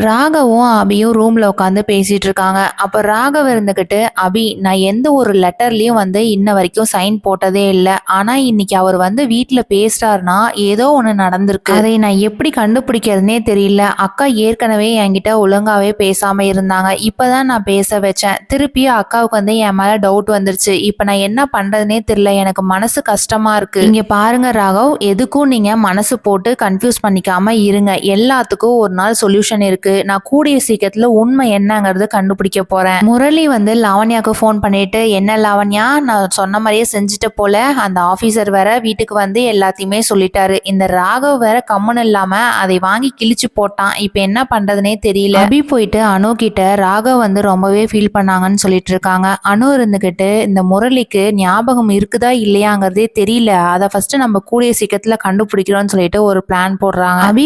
ராகவும் அபியும் ரூம்ல உட்காந்து பேசிட்டு இருக்காங்க. அப்ப ராகவ் இருந்துகிட்டு, அபி நான் எந்த ஒரு லெட்டர்லயும் இன்ன வரைக்கும் சைன் போட்டதே இல்ல. ஆனா இன்னைக்கு அவர் வீட்ல பேசுறாருன்னா ஏதோ ஒண்ணு நடந்திருக்கு. அதை நான் எப்படி கண்டுபிடிக்கிறதுனே தெரியல. அக்கா ஏற்கனவே என்கிட்ட ஒழுங்காவே பேசாம இருந்தாங்க. இப்பதான் நான் பேச வச்சேன். திருப்பி அக்காவுக்கு என் மேல டவுட் வந்துருச்சு. இப்ப நான் என்ன பண்றதுனே தெரியல. எனக்கு மனசு கஷ்டமா இருக்கு. இங்க பாருங்க ராகவ், எதுக்கும் நீங்க மனசு போட்டு கன்ஃபியூஸ் பண்ணிக்காம இருங்க. எல்லாத்துக்கும் ஒரு நாள் சொல்யூஷன் இருக்கு. நான் கூடிய சீக்கிரத்துல உண்மை என்னங்கிறது கண்டுபிடிக்க போறேன். முரளி லாவண்யாவுக்கு ஃபோன் பண்ணிட்டு, என்ன லாவண்யா நான் சொன்ன மாதிரியே செஞ்சுட்ட போல. அந்த ஆபீசர் வேற வீட்டுக்கு எல்லாத்தையுமே சொல்லிட்டாரு. இந்த ராகவ் வேற கம்முன்னு இல்லாம அதை வாங்கி கிழிச்சு போட்டான். இப்ப என்ன பண்றதுனே தெரியல. அபி போயிட்டு அனு கிட்ட ராகவ் ரொம்பவே ஃபீல் பண்ணாங்கன்னு சொல்லிட்டு இருக்காங்க. அனு இருந்துகிட்டு, இந்த முரளிக்கு ஞாபகம் இருக்குதா இல்லையாங்கிறதே தெரியல. அதை ஃபர்ஸ்ட் நம்ம கூடிய சீக்கிரத்துல கண்டுபிடிக்கிறோம்னு சொல்லிட்டு ஒரு பிளான் போடுறாங்க. அபி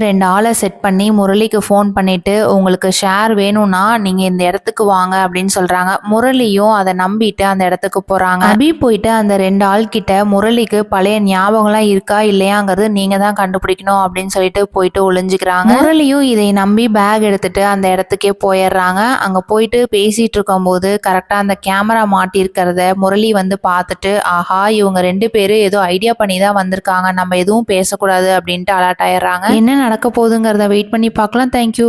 2 ஆளை செட் பண்ணி முரளிக்கு ஃபோன் பண்ணிட்டு, உங்களுக்கு ஷேர் வேணும்னா நீங்க இந்த இடத்துக்கு வாங்க அப்படின்னு சொல்றாங்க. முரளியும் அதை நம்பிட்டு அந்த இடத்துக்கு போறாங்க. அபி போயிட்டு அந்த 2 ஆள் கிட்ட முரளிக்கு பழைய ஞாபகம்லாம் இருக்கா இல்லையாங்கிறது நீங்க தான் கண்டுபிடிக்கணும் அப்படின்னு சொல்லிட்டு போயிட்டு ஒளிஞ்சுக்கிறாங்க. முரளியும் இதை நம்பி பேக் எடுத்துட்டு அந்த இடத்துக்கே போயிடுறாங்க. அங்க போயிட்டு பேசிட்டு இருக்கும் போது கரெக்டா அந்த கேமரா மாட்டி இருக்கிறத முரளி பார்த்துட்டு, ஆஹா இவங்க 2 பேரும் ஏதோ ஐடியா பண்ணி தான் வந்திருக்காங்க, நம்ம எதுவும் பேசக்கூடாது அப்படின்ட்டு அலர்ட் ஆயிடுறாங்க. என்ன நடக்க போகுதுங்கிறத வெயிட் பண்ணி பார்க்கலாம். தேங்க்யூ.